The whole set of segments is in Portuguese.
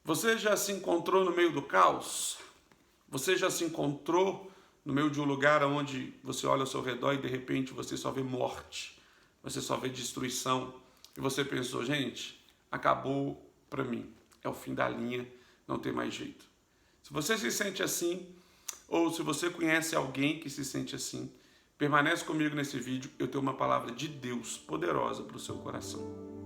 Você já se encontrou no meio do caos? Você já se encontrou no meio de um lugar onde você olha ao seu redor e de repente você só vê morte, você só vê destruição e você pensou, gente, acabou para mim, é o fim da linha, não tem mais jeito. Se você se sente assim, ou se você conhece alguém que se sente assim, permanece comigo nesse vídeo, eu tenho uma palavra de Deus poderosa para o seu coração.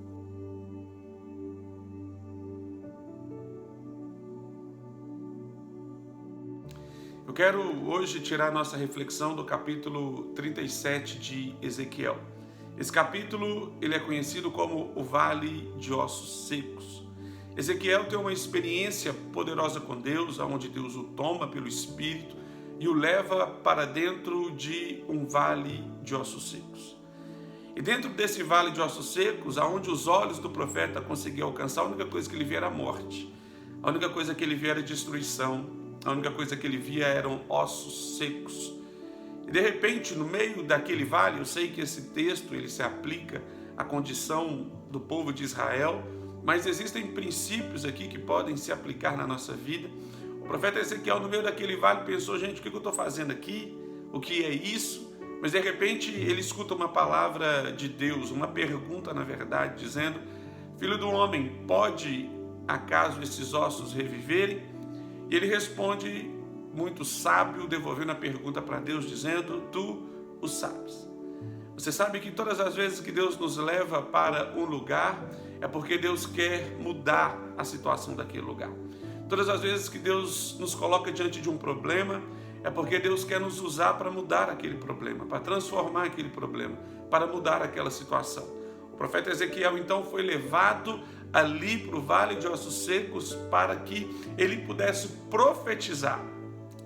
Eu quero hoje tirar nossa reflexão do capítulo 37 de Ezequiel. Esse capítulo ele é conhecido como o Vale de Ossos Secos. Ezequiel tem uma experiência poderosa com Deus, onde Deus o toma pelo Espírito e o leva para dentro de um vale de ossos secos. E dentro desse vale de ossos secos, aonde os olhos do profeta conseguiam alcançar, a única coisa que ele via era a morte, a única coisa que ele via era destruição. A única coisa que ele via eram ossos secos. E de repente, no meio daquele vale, eu sei que esse texto ele se aplica à condição do povo de Israel, mas existem princípios aqui que podem se aplicar na nossa vida. O profeta Ezequiel, no meio daquele vale, pensou, gente, o que eu estou fazendo aqui? O que é isso? Mas de repente ele escuta uma palavra de Deus, uma pergunta na verdade, dizendo, filho do homem, pode acaso esses ossos reviverem? E ele responde, muito sábio, devolvendo a pergunta para Deus, dizendo, tu o sabes. Você sabe que todas as vezes que Deus nos leva para um lugar, é porque Deus quer mudar a situação daquele lugar. Todas as vezes que Deus nos coloca diante de um problema, é porque Deus quer nos usar para mudar aquele problema, para transformar aquele problema, para mudar aquela situação. O profeta Ezequiel então foi levado ali para o vale de ossos secos para que ele pudesse profetizar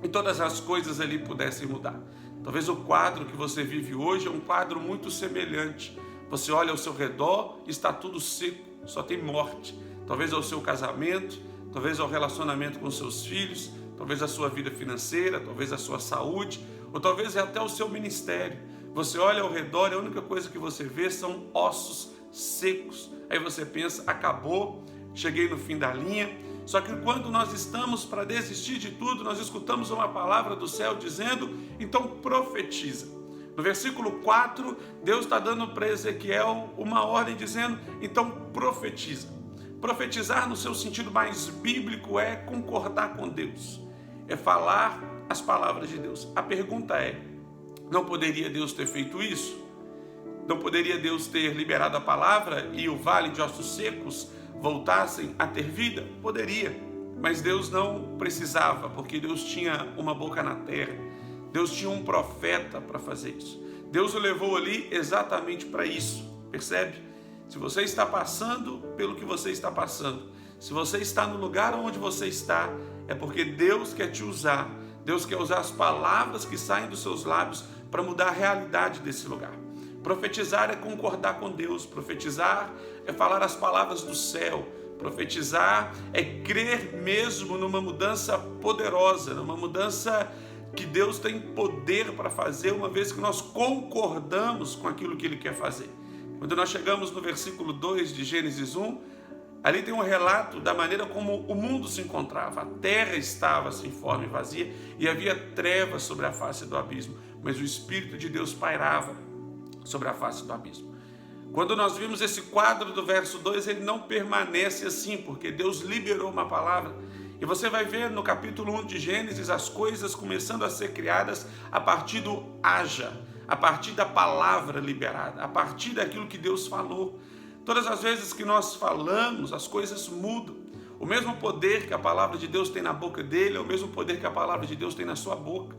e todas as coisas ali pudessem mudar. Talvez o quadro que você vive hoje é um quadro muito semelhante. Você olha ao seu redor e está tudo seco, só tem morte. Talvez ao seu casamento, talvez ao relacionamento com seus filhos, talvez a sua vida financeira, talvez a sua saúde, ou talvez até o seu ministério. Você olha ao redor e a única coisa que você vê são ossos secos. Aí você pensa, acabou, cheguei no fim da linha. Só que quando nós estamos para desistir de tudo, nós escutamos uma palavra do céu dizendo, então profetiza. No versículo 4, Deus está dando para Ezequiel uma ordem dizendo, então profetiza. Profetizar no seu sentido mais bíblico é concordar com Deus, é falar as palavras de Deus. A pergunta é, não poderia Deus ter feito isso? Não poderia Deus ter liberado a palavra e o vale de ossos secos voltassem a ter vida? Poderia, mas Deus não precisava, porque Deus tinha uma boca na terra. Deus tinha um profeta para fazer isso. Deus o levou ali exatamente para isso, percebe? Se você está passando pelo que você está passando, se você está no lugar onde você está, é porque Deus quer te usar. Deus quer usar as palavras que saem dos seus lábios para mudar a realidade desse lugar. Profetizar é concordar com Deus, profetizar é falar as palavras do céu, profetizar é crer mesmo numa mudança poderosa, numa mudança que Deus tem poder para fazer, uma vez que nós concordamos com aquilo que Ele quer fazer. Quando nós chegamos no versículo 2 de Gênesis 1, ali tem um relato da maneira como o mundo se encontrava. A terra estava sem forma e vazia e havia trevas sobre a face do abismo, mas o Espírito de Deus pairava sobre a face do abismo. Quando nós vimos esse quadro do verso 2, ele não permanece assim, porque Deus liberou uma palavra. E você vai ver no capítulo 1 de Gênesis as coisas começando a ser criadas a partir do haja, a partir da palavra liberada, a partir daquilo que Deus falou. Todas as vezes que nós falamos, as coisas mudam. O mesmo poder que a palavra de Deus tem na boca dele é o mesmo poder que a palavra de Deus tem na sua boca.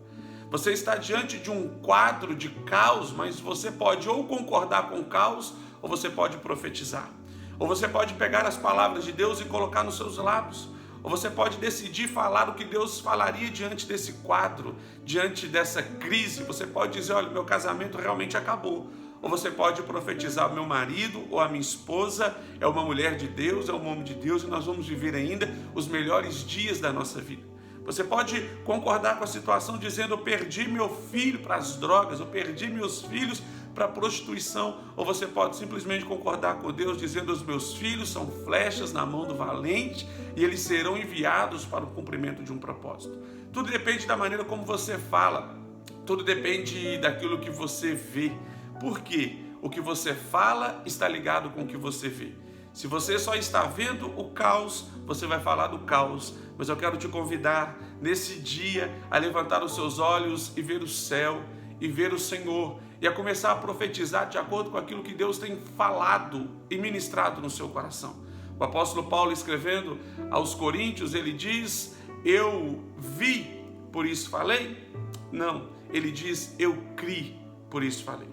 Você está diante de um quadro de caos, mas você pode ou concordar com o caos, ou você pode profetizar. Ou você pode pegar as palavras de Deus e colocar nos seus lábios. Ou você pode decidir falar o que Deus falaria diante desse quadro, diante dessa crise. Você pode dizer, olha, meu casamento realmente acabou. Ou você pode profetizar, meu marido ou a minha esposa é uma mulher de Deus, é um homem de Deus, e nós vamos viver ainda os melhores dias da nossa vida. Você pode concordar com a situação dizendo, eu perdi meu filho para as drogas, eu perdi meus filhos para a prostituição, ou você pode simplesmente concordar com Deus, dizendo: os meus filhos são flechas na mão do valente e eles serão enviados para o cumprimento de um propósito. Tudo depende da maneira como você fala, tudo depende daquilo que você vê. Por quê? O que você fala está ligado com o que você vê. Se você só está vendo o caos, você vai falar do caos. Mas eu quero te convidar nesse dia a levantar os seus olhos e ver o céu e ver o Senhor e a começar a profetizar de acordo com aquilo que Deus tem falado e ministrado no seu coração. O apóstolo Paulo, escrevendo aos Coríntios, ele diz: eu vi, por isso falei? Não, ele diz: eu criei, por isso falei.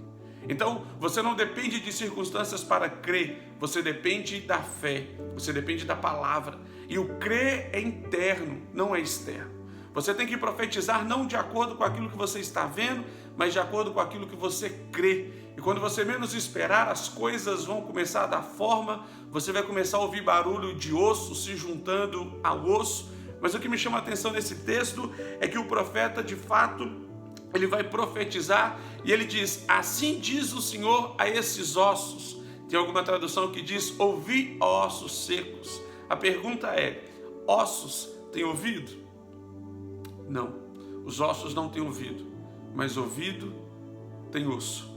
Então, você não depende de circunstâncias para crer, você depende da fé, você depende da palavra. E o crer é interno, não é externo. Você tem que profetizar não de acordo com aquilo que você está vendo, mas de acordo com aquilo que você crê. E quando você menos esperar, as coisas vão começar a dar forma, você vai começar a ouvir barulho de osso se juntando ao osso. Mas o que me chama a atenção nesse texto é que o profeta, de fato, ele vai profetizar e ele diz: assim diz o Senhor a esses ossos. Tem alguma tradução que diz: ouvi, ossos secos. A pergunta é: ossos têm ouvido? Não, os ossos não têm ouvido, mas ouvido tem osso.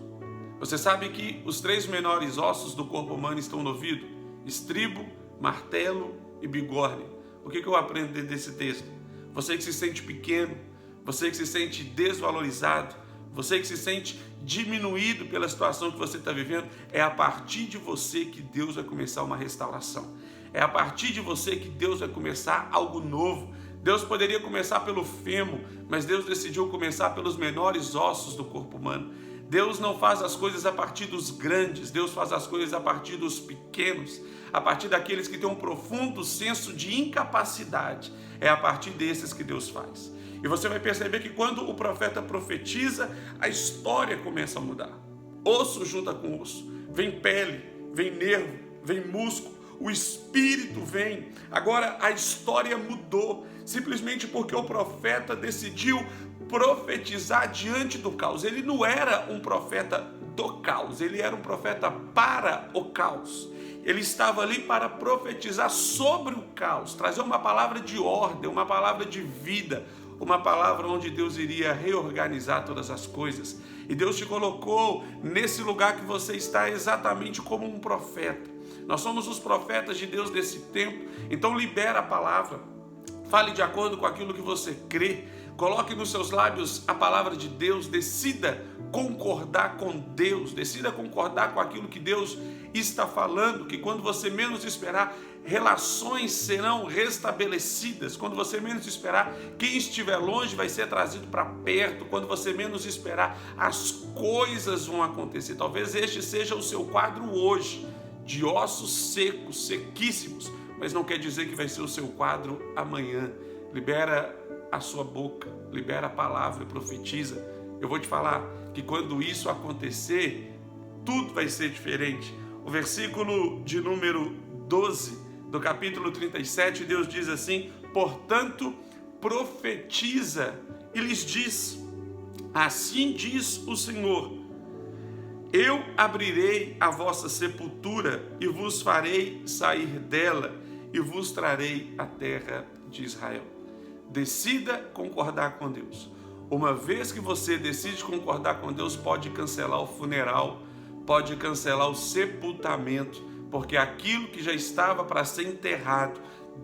Você sabe que os 3 menores ossos do corpo humano estão no ouvido? Estribo, martelo e bigorne. O que eu aprendo desse texto? Você que se sente pequeno, você que se sente desvalorizado, você que se sente diminuído pela situação que você está vivendo, é a partir de você que Deus vai começar uma restauração. É a partir de você que Deus vai começar algo novo. Deus poderia começar pelo fêmur, mas Deus decidiu começar pelos menores ossos do corpo humano. Deus não faz as coisas a partir dos grandes, Deus faz as coisas a partir dos pequenos, a partir daqueles que têm um profundo senso de incapacidade. É a partir desses que Deus faz. E você vai perceber que quando o profeta profetiza, a história começa a mudar. Osso junta com osso, vem pele, vem nervo, vem músculo, o espírito vem. Agora a história mudou, simplesmente porque o profeta decidiu profetizar diante do caos. Ele não era um profeta do caos, ele era um profeta para o caos. Ele estava ali para profetizar sobre o caos, trazer uma palavra de ordem, uma palavra de vida, uma palavra onde Deus iria reorganizar todas as coisas. E Deus te colocou nesse lugar que você está exatamente como um profeta. Nós somos os profetas de Deus desse tempo. Então libera a palavra, fale de acordo com aquilo que você crê, coloque nos seus lábios a palavra de Deus, decida concordar com Deus, decida concordar com aquilo que Deus está falando, que quando você menos esperar, relações serão restabelecidas. Quando você menos esperar, quem estiver longe vai ser trazido para perto. Quando você menos esperar, as coisas vão acontecer. Talvez este seja o seu quadro hoje, de ossos secos, sequíssimos, mas não quer dizer que vai ser o seu quadro amanhã. Libera a sua boca, libera a palavra e profetiza. Eu vou te falar que quando isso acontecer, tudo vai ser diferente. O versículo de número 12 do capítulo 37, Deus diz assim: portanto, profetiza e lhes diz: assim diz o Senhor, eu abrirei a vossa sepultura e vos farei sair dela e vos trarei a terra de Israel. Decida concordar com Deus. Uma vez que você decide concordar com Deus, pode cancelar o funeral, pode cancelar o sepultamento, porque aquilo que já estava para ser enterrado,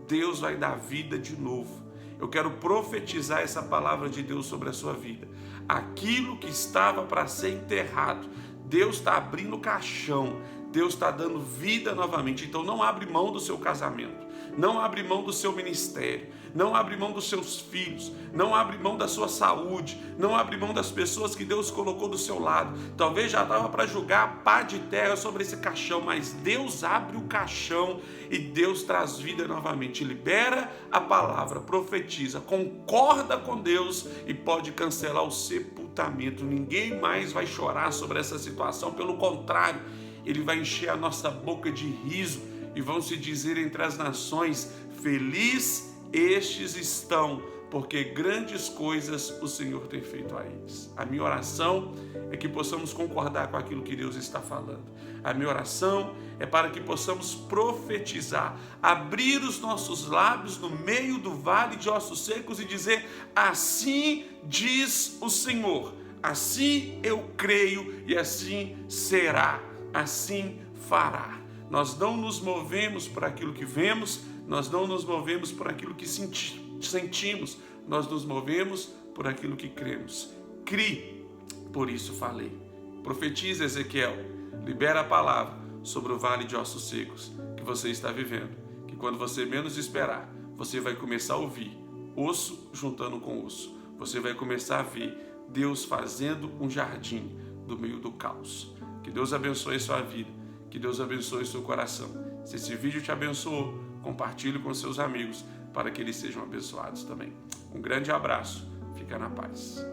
Deus vai dar vida de novo. Eu quero profetizar essa palavra de Deus sobre a sua vida. Aquilo que estava para ser enterrado, Deus está abrindo o caixão, Deus está dando vida novamente. Então não abre mão do seu casamento, não abre mão do seu ministério, não abre mão dos seus filhos, não abre mão da sua saúde, não abre mão das pessoas que Deus colocou do seu lado. Talvez já dava para jogar pá de terra sobre esse caixão, mas Deus abre o caixão e Deus traz vida novamente. Libera a palavra, profetiza, concorda com Deus e pode cancelar o sepultamento. Ninguém mais vai chorar sobre essa situação, pelo contrário, Ele vai encher a nossa boca de riso e vão se dizer entre as nações: feliz estes estão, porque grandes coisas o Senhor tem feito a eles. A minha oração é que possamos concordar com aquilo que Deus está falando. A minha oração é para que possamos profetizar, abrir os nossos lábios no meio do vale de ossos secos e dizer: assim diz o Senhor, assim eu creio e assim será, assim fará. Nós não nos movemos por aquilo que vemos, nós não nos movemos por aquilo que sentimos, nós nos movemos por aquilo que cremos. Crie, por isso falei. Profetiza, Ezequiel, libera a palavra sobre o vale de ossos secos que você está vivendo, que quando você menos esperar, você vai começar a ouvir osso juntando com osso. Você vai começar a ver Deus fazendo um jardim do meio do caos. Que Deus abençoe sua vida, que Deus abençoe seu coração. Se esse vídeo te abençoou, compartilhe com seus amigos para que eles sejam abençoados também. Um grande abraço, fica na paz.